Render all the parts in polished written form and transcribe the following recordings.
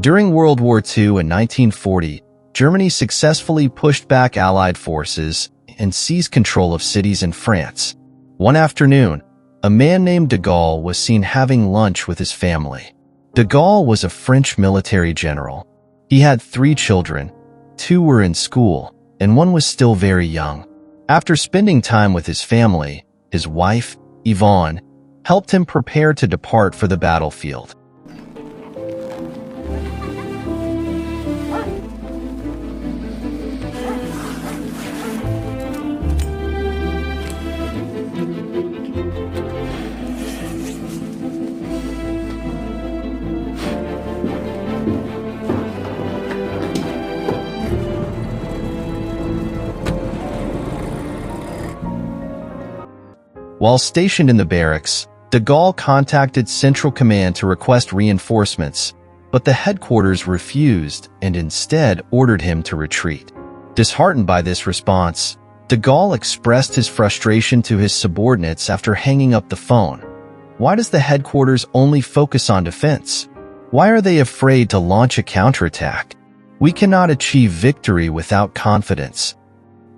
During World War II in 1940, Germany successfully pushed back Allied forces and seized control of cities in France. One afternoon, a man named de Gaulle was seen having lunch with his family. De Gaulle was a French military general. He had 3 children, 2 were in school, and 1 was still very young. After spending time with his family, his wife, Yvonne, helped him prepare to depart for the battlefield. While stationed in the barracks, de Gaulle contacted Central Command to request reinforcements, but the headquarters refused and instead ordered him to retreat. Disheartened by this response, de Gaulle expressed his frustration to his subordinates after hanging up the phone. Why does the headquarters only focus on defense? Why are they afraid to launch a counterattack? We cannot achieve victory without confidence.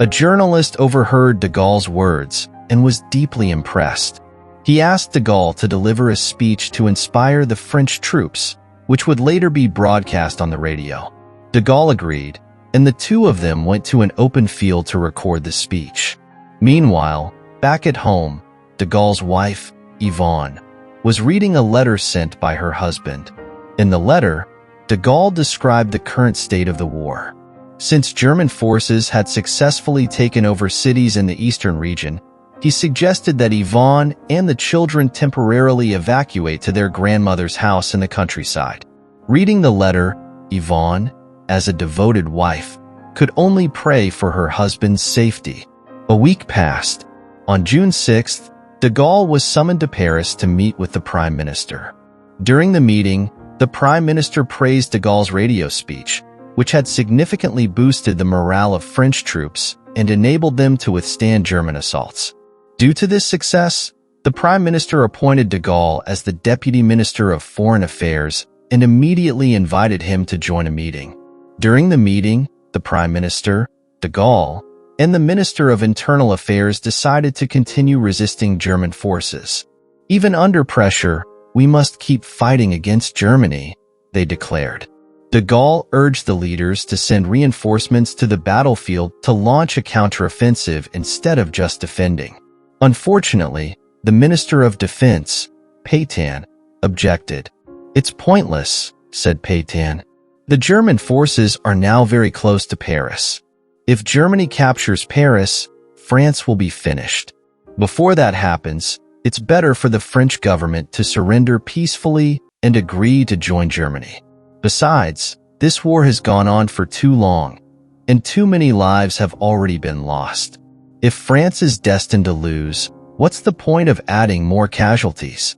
A journalist overheard de Gaulle's words and was deeply impressed. He asked de Gaulle to deliver a speech to inspire the French troops, which would later be broadcast on the radio. De Gaulle agreed, and the 2 of them went to an open field to record the speech. Meanwhile, back at home, de Gaulle's wife, Yvonne, was reading a letter sent by her husband. In the letter, de Gaulle described the current state of the war. Since German forces had successfully taken over cities in the eastern region, he suggested that Yvonne and the children temporarily evacuate to their grandmother's house in the countryside. Reading the letter, Yvonne, as a devoted wife, could only pray for her husband's safety. A week passed. On June 6th, de Gaulle was summoned to Paris to meet with the Prime Minister. During the meeting, the Prime Minister praised de Gaulle's radio speech, which had significantly boosted the morale of French troops and enabled them to withstand German assaults. Due to this success, the Prime Minister appointed de Gaulle as the Deputy Minister of Foreign Affairs and immediately invited him to join a meeting. During the meeting, the Prime Minister, de Gaulle, and the Minister of Internal Affairs decided to continue resisting German forces. Even under pressure, we must keep fighting against Germany, they declared. De Gaulle urged the leaders to send reinforcements to the battlefield to launch a counteroffensive instead of just defending. Unfortunately, the Minister of Defense, Pétain, objected. "It's pointless," said Pétain. "The German forces are now very close to Paris. If Germany captures Paris, France will be finished. Before that happens, it's better for the French government to surrender peacefully and agree to join Germany. Besides, this war has gone on for too long, and too many lives have already been lost. If France is destined to lose, what's the point of adding more casualties?"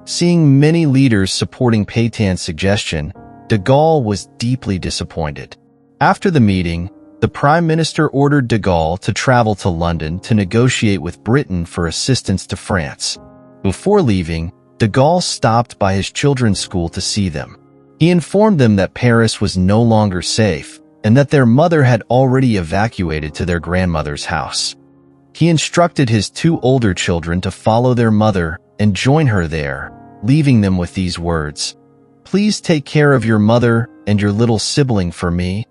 Seeing many leaders supporting Pétain's suggestion, de Gaulle was deeply disappointed. After the meeting, the Prime Minister ordered de Gaulle to travel to London to negotiate with Britain for assistance to France. Before leaving, de Gaulle stopped by his children's school to see them. He informed them that Paris was no longer safe and that their mother had already evacuated to their grandmother's house. He instructed his 2 older children to follow their mother and join her there, leaving them with these words, "Please take care of your mother and your little sibling for me."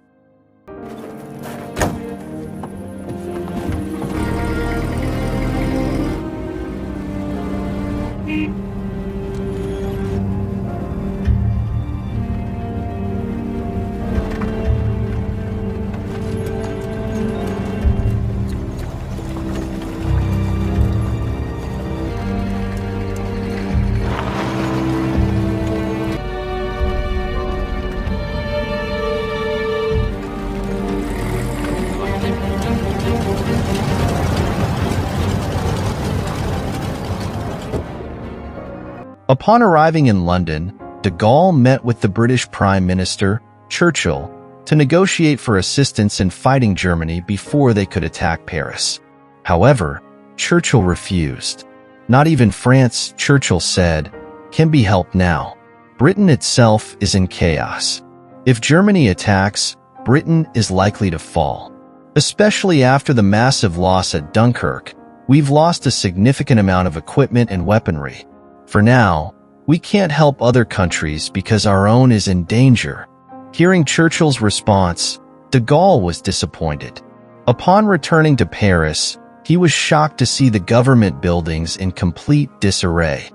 Upon arriving in London, de Gaulle met with the British Prime Minister, Churchill, to negotiate for assistance in fighting Germany before they could attack Paris. However, Churchill refused. "Not even France," Churchill said, "can be helped now. Britain itself is in chaos. If Germany attacks, Britain is likely to fall. Especially after the massive loss at Dunkirk, we've lost a significant amount of equipment and weaponry. For now, we can't help other countries because our own is in danger. Hearing Churchill's response, de Gaulle was disappointed. Upon returning to Paris, he was shocked to see the government buildings in complete disarray.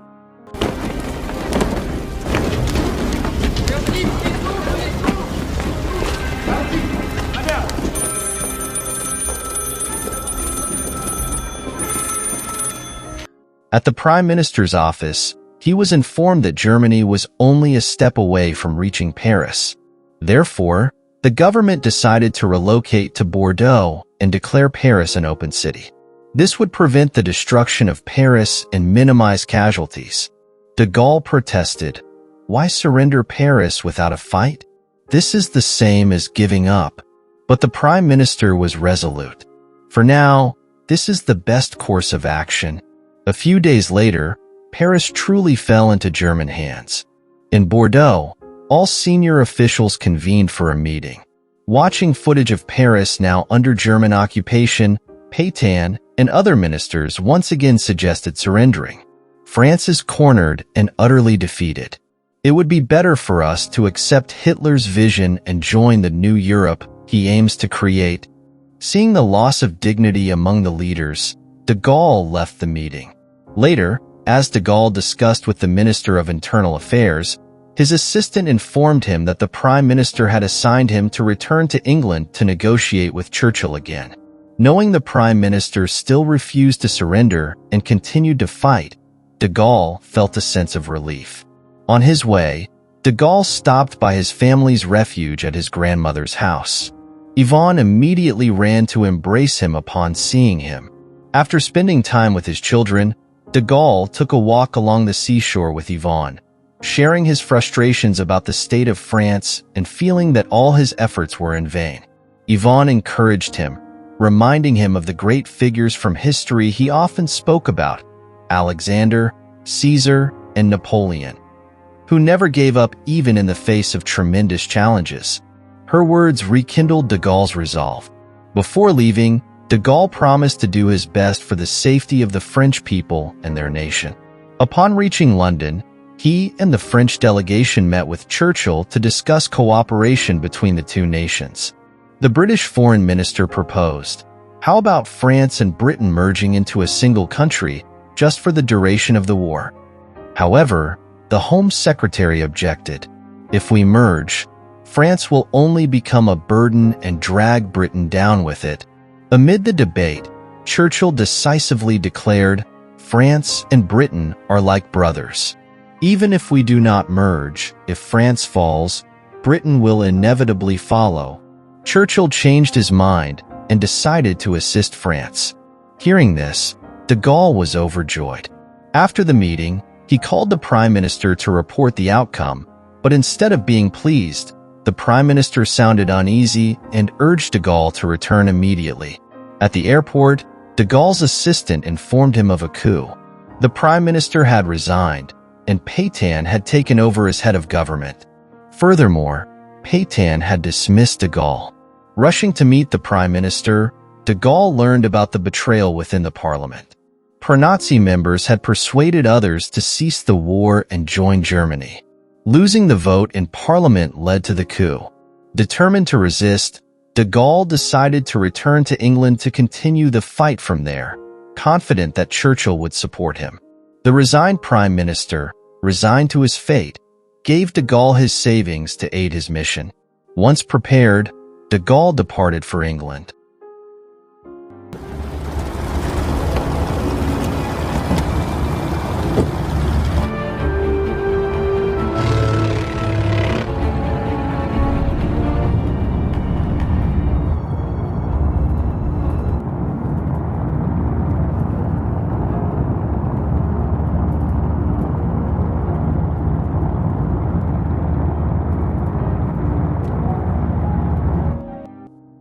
At the Prime Minister's office, he was informed that Germany was only a step away from reaching Paris. Therefore, the government decided to relocate to Bordeaux and declare Paris an open city. This would prevent the destruction of Paris and minimize casualties. De Gaulle protested, "Why surrender Paris without a fight? This is the same as giving up." But the Prime Minister was resolute. For now, this is the best course of action. A few days later, Paris truly fell into German hands. In Bordeaux, all senior officials convened for a meeting. Watching footage of Paris now under German occupation, Pétain and other ministers once again suggested surrendering. France is cornered and utterly defeated. It would be better for us to accept Hitler's vision and join the new Europe he aims to create. Seeing the loss of dignity among the leaders, de Gaulle left the meeting. Later, as de Gaulle discussed with the Minister of Internal Affairs, his assistant informed him that the Prime Minister had assigned him to return to England to negotiate with Churchill again. Knowing the Prime Minister still refused to surrender and continued to fight, de Gaulle felt a sense of relief. On his way, de Gaulle stopped by his family's refuge at his grandmother's house. Yvonne immediately ran to embrace him upon seeing him. After spending time with his children, de Gaulle took a walk along the seashore with Yvonne, sharing his frustrations about the state of France and feeling that all his efforts were in vain. Yvonne encouraged him, reminding him of the great figures from history he often spoke about, Alexander, Caesar, and Napoleon, who never gave up even in the face of tremendous challenges. Her words rekindled de Gaulle's resolve. Before leaving, de Gaulle promised to do his best for the safety of the French people and their nation. Upon reaching London, he and the French delegation met with Churchill to discuss cooperation between the two nations. The British Foreign Minister proposed, "How about France and Britain merging into a single country just for the duration of the war?" However, the Home Secretary objected. "If we merge, France will only become a burden and drag Britain down with it." Amid the debate, Churchill decisively declared, "France and Britain are like brothers. Even if we do not merge, if France falls, Britain will inevitably follow." Churchill changed his mind and decided to assist France. Hearing this, de Gaulle was overjoyed. After the meeting, he called the Prime Minister to report the outcome, but instead of being pleased, the Prime Minister sounded uneasy and urged de Gaulle to return immediately. At the airport, de Gaulle's assistant informed him of a coup. The Prime Minister had resigned, and Pétain had taken over as head of government. Furthermore, Pétain had dismissed de Gaulle. Rushing to meet the Prime Minister, de Gaulle learned about the betrayal within the parliament. Pro-Nazi members had persuaded others to cease the war and join Germany. Losing the vote in parliament led to the coup. Determined to resist, de Gaulle decided to return to England to continue the fight from there, confident that Churchill would support him. The resigned Prime Minister, resigned to his fate, gave de Gaulle his savings to aid his mission. Once prepared, de Gaulle departed for England.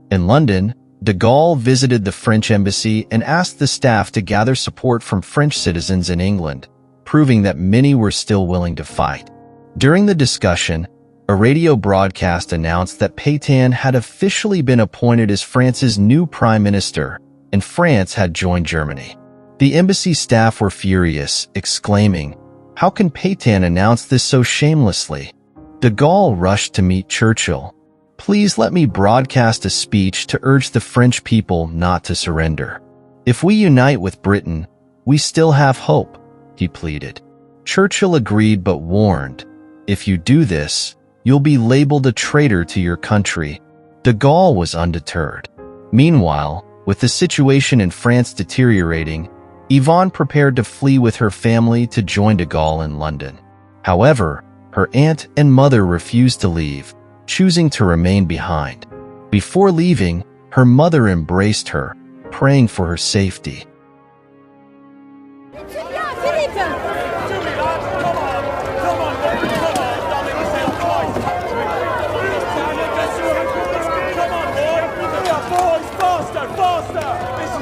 In London, de Gaulle visited the French embassy and asked the staff to gather support from French citizens in England, proving that many were still willing to fight. During the discussion, a radio broadcast announced that Pétain had officially been appointed as France's new prime minister, and France had joined Germany. The embassy staff were furious, exclaiming, "How can Pétain announce this so shamelessly?" De Gaulle rushed to meet Churchill. "Please let me broadcast a speech to urge the French people not to surrender. If we unite with Britain, we still have hope," he pleaded. Churchill agreed but warned, "If you do this, you'll be labeled a traitor to your country." De Gaulle was undeterred. Meanwhile, with the situation in France deteriorating, Yvonne prepared to flee with her family to join de Gaulle in London. However, her aunt and mother refused to leave, choosing to remain behind. Before leaving, her mother embraced her, praying for her safety.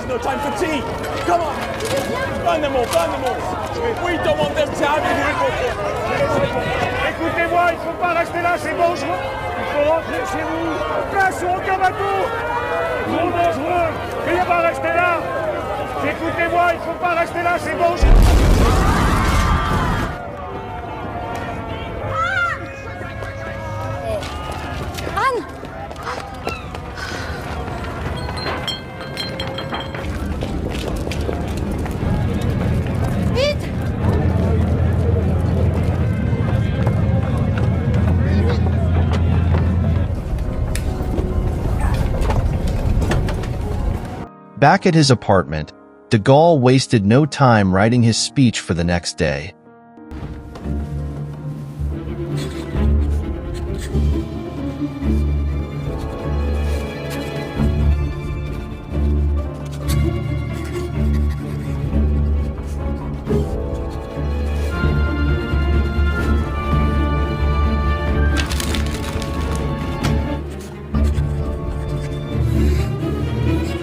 No time for tea. Come on. Burn them all, burn them all. We don't want them to have you. Écoutez-moi, il ne faut pas rester là, c'est dangereux. Il faut rentrer chez vous. Place sur aucun bateau. Trop dangereux. Veuillez pas rester là. Écoutez-moi, il ne faut pas rester là, c'est dangereux. Anne! Back at his apartment, de Gaulle wasted no time writing his speech for the next day.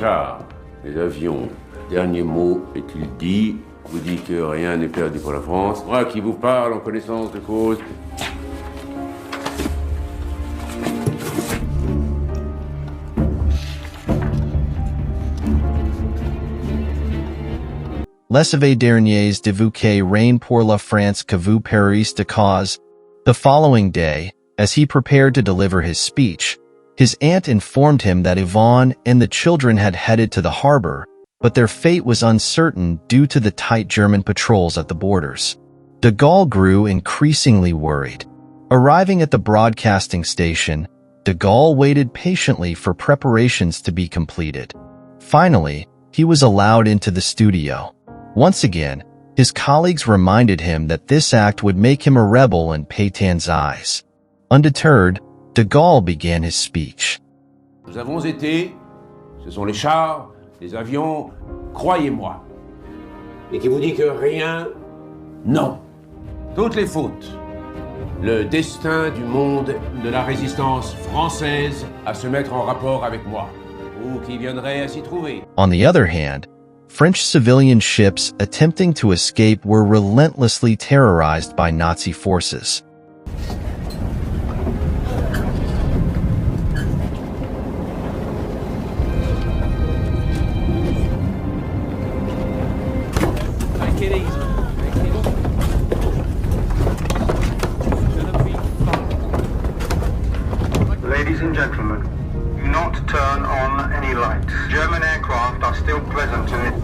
Charles, les avions, dernier mot est-il dit? Vous dites que rien n'est perdu pour la France. Moi qui vous parle en connaissance de cause. Laissez derniers de vous que rien pour la France que vous périsse de cause. The following day, as he prepared to deliver his speech, his aunt informed him that Yvonne and the children had headed to the harbor, but their fate was uncertain due to the tight German patrols at the borders. De Gaulle grew increasingly worried. Arriving at the broadcasting station, de Gaulle waited patiently for preparations to be completed. Finally, he was allowed into the studio. Once again, his colleagues reminded him that this act would make him a rebel in Pétain's eyes. Undeterred, de Gaulle began his speech. Nous avons été, ce sont les chars, les avions, croyez-moi. Et qui vous dit que rien, non. Toutes les fautes. Le destin du monde de la résistance française à se mettre en rapport avec moi, ou qui viendrait à s'y trouver. On the other hand, French civilian ships attempting to escape were relentlessly terrorized by Nazi forces. Ladies and gentlemen, do not turn on any lights. German aircraft are still present in it.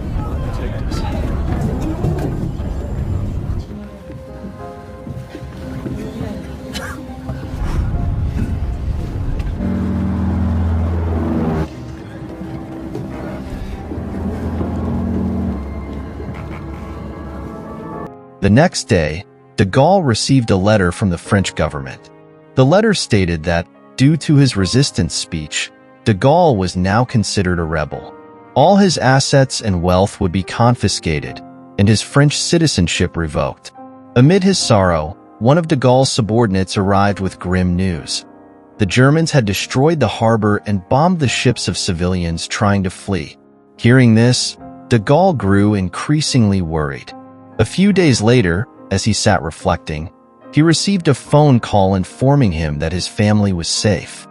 The next day, de Gaulle received a letter from the French government. The letter stated that, due to his resistance speech, de Gaulle was now considered a rebel. All his assets and wealth would be confiscated, and his French citizenship revoked. Amid his sorrow, one of de Gaulle's subordinates arrived with grim news. The Germans had destroyed the harbor and bombed the ships of civilians trying to flee. Hearing this, de Gaulle grew increasingly worried. A few days later, as he sat reflecting, He received a phone call informing him that his family was safe.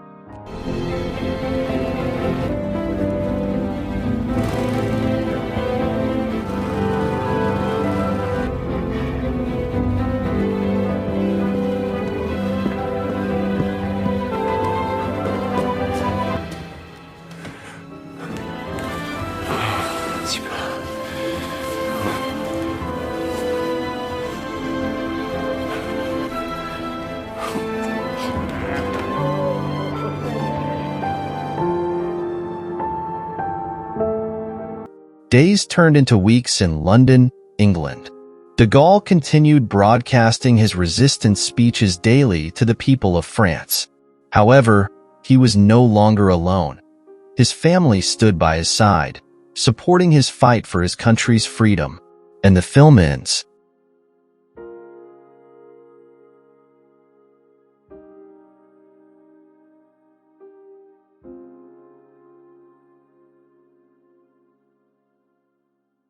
Days turned into weeks in London, England. De Gaulle continued broadcasting his resistance speeches daily to the people of France. However, he was no longer alone. His family stood by his side, supporting his fight for his country's freedom. And the film ends.